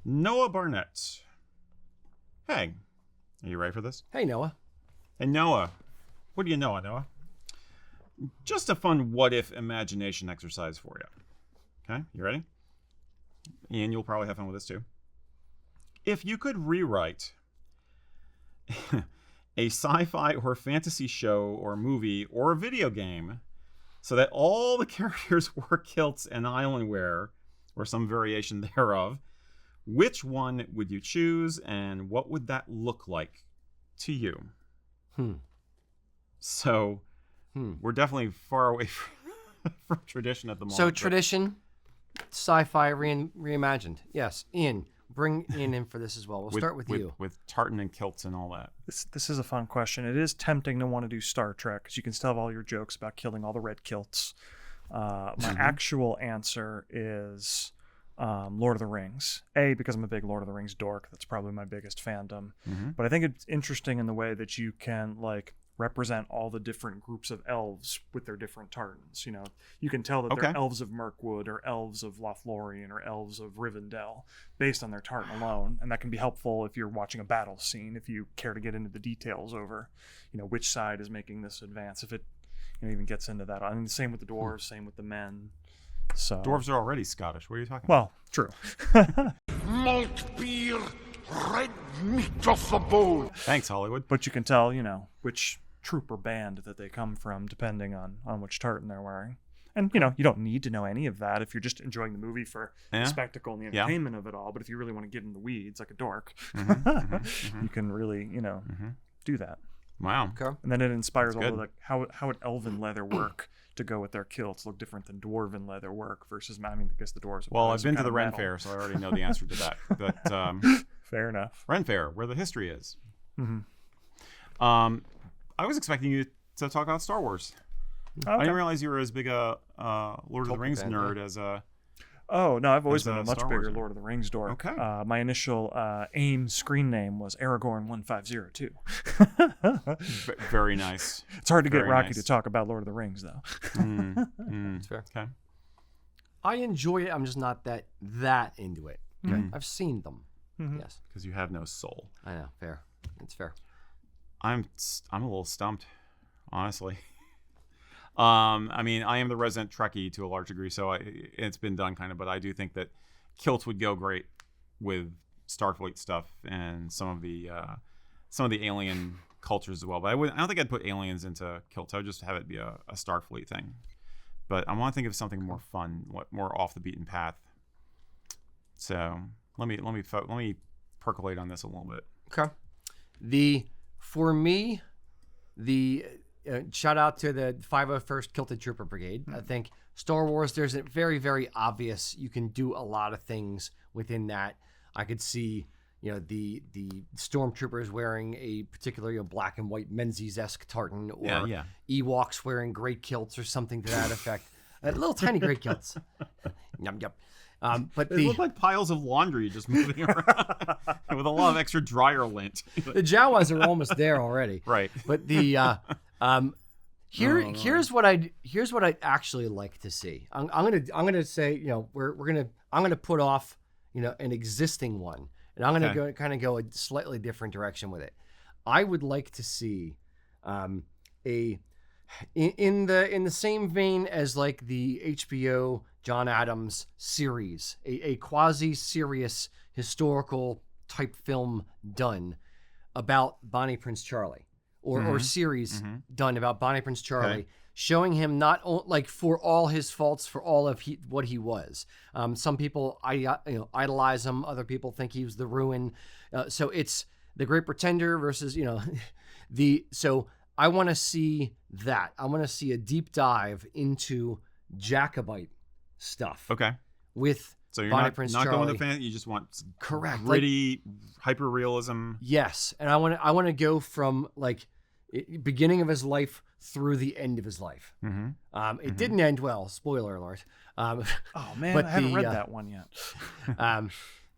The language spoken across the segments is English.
Noah Barnett. Hey, are you ready for this? Hey, Noah. Hey, Noah. What do you know, Noah? Just a fun what-if imagination exercise for you. Okay, you ready? And you'll probably have fun with this too. If you could rewrite a sci-fi or fantasy show or movie or a video game so that all the characters wore kilts and island wear or some variation thereof, which one would you choose and what would that look like to you? So we're definitely far away from tradition at the moment. So tradition, sci-fi reimagined. Yes, Ian. Bring Ian in for this as well. We'll start with you. With tartan and kilts and all that. This is a fun question. It is tempting to want to do Star Trek because you can still have all your jokes about killing all the red kilts. My actual answer is Lord of the Rings. Because I'm a big Lord of the Rings dork. That's probably my biggest fandom. But I think it's interesting in the way that you can represent all the different groups of elves with their different tartans. You can tell that they're elves of Mirkwood or elves of Lothlorien or elves of Rivendell based on their tartan alone, and that can be helpful if you're watching a battle scene, if you care to get into the details over which side is making this advance, if it even gets into that. I mean, same with the dwarves, same with the men. So dwarves are already Scottish. What are you talking about? Well, true. Malt beer, red meat off the bone. Thanks, Hollywood. But you can tell which troop or band that they come from depending on which tartan they're wearing. And you don't need to know any of that if you're just enjoying the movie for the spectacle and the entertainment of it all. But if you really want to get in the weeds like a dork, you can really do that. Wow. Okay. And then it inspires all the how would elven leather work to go with their kilts look different than dwarven leather work versus, I guess the dwarves. Well, I've been to the Ren Fair, so I already know the answer to that. But fair enough. Ren Fair, where the history is. I was expecting you to talk about Star Wars. Okay. I didn't realize you were as big a Lord of the Rings nerd as a... Oh, no, I've always been a much bigger Lord of the Rings dork. Okay. My initial AIM screen name was Aragorn1502. Very nice. It's hard to get Rocky to talk about Lord of the Rings, though. That's fair. Okay. I enjoy it. I'm just not that into it. Okay. I've seen them. Yes. Because you have no soul. I know. Fair. It's fair. I'm a little stumped, honestly. I am the resident Trekkie to a large degree, so it's been done kind of, but I do think that kilts would go great with Starfleet stuff and some of the alien cultures as well. But I don't think I'd put aliens into kilts. I would just have it be a Starfleet thing. But I want to think of something more fun, more off the beaten path. So let me percolate on this a little bit. Okay. For me, shout out to the 501st Kilted Trooper Brigade. I think Star Wars, there's a very, very obvious, you can do a lot of things within that. I could see, the stormtroopers wearing a particular black and white Menzies-esque tartan, or Ewoks wearing gray kilts or something to that effect. Little tiny gray kilts. Yum, yum. But they look like piles of laundry just moving around with a lot of extra dryer lint. The Jawas are almost there already. Right. But the here's what I'd actually like to see. I'm gonna say, I'm gonna put off, an existing one, and I'm gonna go a slightly different direction with it. I would like to see in the same vein as like the HBO John Adams series, a quasi-serious historical type film done about Bonnie Prince Charlie, or series done about Bonnie Prince Charlie, showing him not for all his faults, for all of what he was. Some people idolize him, other people think he was the ruin. So it's the Great Pretender versus so I want to see that. I want to see a deep dive into Jacobite stuff. Okay. With you're Bonnie not Prince going Charlie. with fan. You just want gritty, hyper realism. Yes, and I want to go from beginning of his life through the end of his life. It didn't end well. Spoiler alert. Oh man, I haven't read that one yet.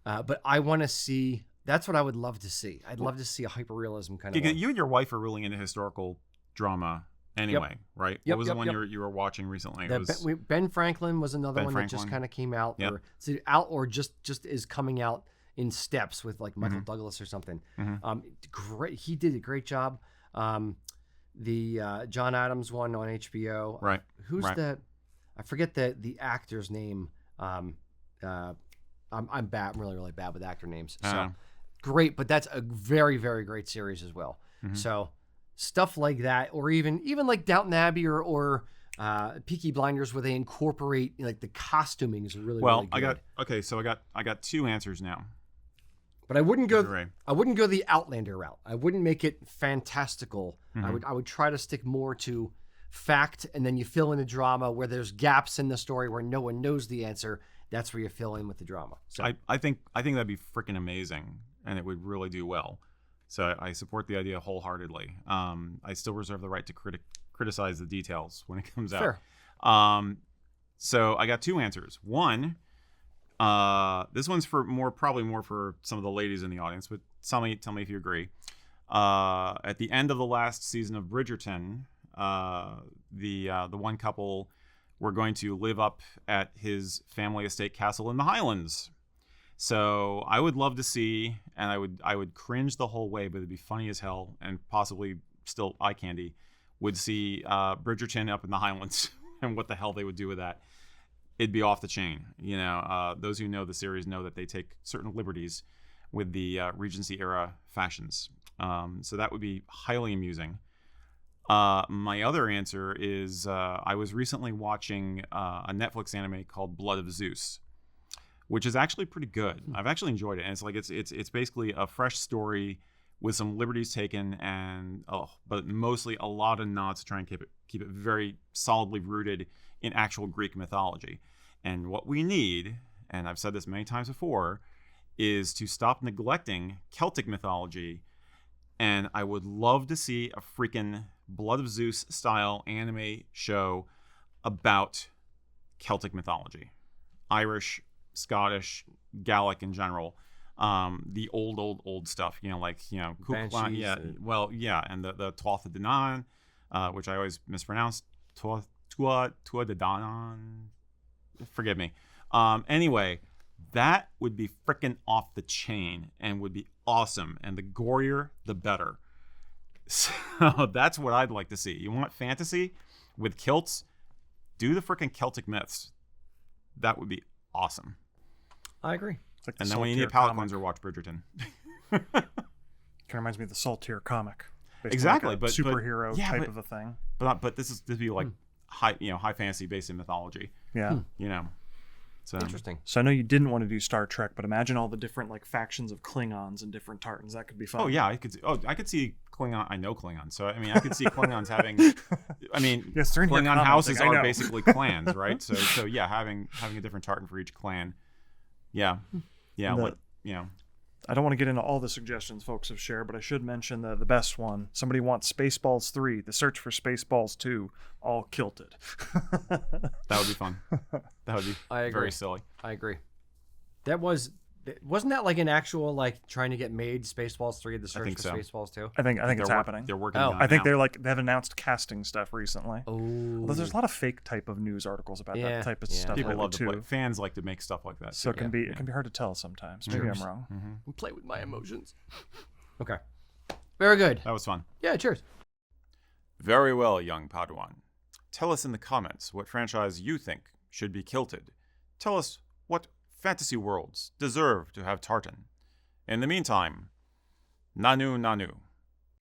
But I want to see. That's what I would love to see. I'd love to see a hyper realism kind of. You and your wife are really into historical drama. Anyway, right? What was the one you were watching recently? Ben Franklin was another one that just kind of came out, or just is coming out in steps with like Michael Douglas or something. Mm-hmm. Great, he did a great job. The John Adams one on HBO. Right. Who's right. the? I forget the actor's name. I'm bad. I'm really bad with actor names. So great, but that's a very very great series as well. Mm-hmm. So stuff like that, or even like Downton Abbey or Peaky Blinders, where they incorporate like the costuming is really really good. So I got two answers now. But I wouldn't go. Right. I wouldn't go the Outlander route. I wouldn't make it fantastical. Mm-hmm. I would try to stick more to fact, and then you fill in a drama where there's gaps in the story where no one knows the answer. That's where you fill in with the drama. So I think that'd be freaking amazing, and it would really do well. So I support the idea wholeheartedly. I still reserve the right to criticize the details when it comes fair. out. So I got two answers. One, this one's probably more for some of the ladies in the audience, but tell me if you agree. At the end of the last season of Bridgerton, the one couple were going to live up at his family estate castle in the Highlands. So I would love to see, and I would cringe the whole way, but it'd be funny as hell, and possibly still eye candy, would see Bridgerton up in the Highlands and what the hell they would do with that. It'd be off the chain. You know, those who know the series know that they take certain liberties with the Regency era fashions. So that would be highly amusing. My other answer is I was recently watching a Netflix anime called Blood of Zeus, which is actually pretty good. I've actually enjoyed it, and it's basically a fresh story with some liberties taken, and but mostly a lot of nods to try and keep it very solidly rooted in actual Greek mythology. And what we need, and I've said this many times before, is to stop neglecting Celtic mythology. And I would love to see a freaking Blood of Zeus style anime show about Celtic mythology. Irish, Scottish, Gaelic in general. The old stuff, Cúchulainn, and the Tuatha De Danann, which I always mispronounce, Tuatha De Danann, forgive me. Anyway, that would be freaking off the chain and would be awesome, and the gorier, the better. So that's what I'd like to see. You want fantasy with kilts? Do the freaking Celtic myths. That would be awesome. I agree. Like and then when you need a palate cleanser, watch Bridgerton. Kind of reminds me of the Saltier comic. Exactly, like but superhero type of a thing. But this would be like high fantasy based in mythology. Yeah. So interesting. So I know you didn't want to do Star Trek, but imagine all the different like factions of Klingons and different Tartans. That could be fun. Oh yeah, I could see Klingon. I know Klingons, so I mean I could see Klingons having. I mean, yes, Klingon houses are basically clans, right? So yeah, having a different Tartan for each clan. Yeah. I don't want to get into all the suggestions folks have shared, but I should mention the best one. Somebody wants Spaceballs 3, The Search for Spaceballs 2, all kilted. That would be fun. That would be very silly. I agree. Wasn't that like an actual like trying to get made Spaceballs 3, The Search for Spaceballs 2? I think it's happening. They're working on it I think now. they have announced casting stuff recently. Oh. Although there's a lot of fake type of news articles about that type of stuff People lately love to too. play. Fans like to make stuff like that. So it can be hard to tell sometimes. Maybe I'm wrong. We play with my emotions. Okay. Very good. That was fun. Yeah, cheers. Very well, young Padawan. Tell us in the comments what franchise you think should be kilted. Tell us what fantasy worlds deserve to have tartan. In the meantime, Nanu Nanu.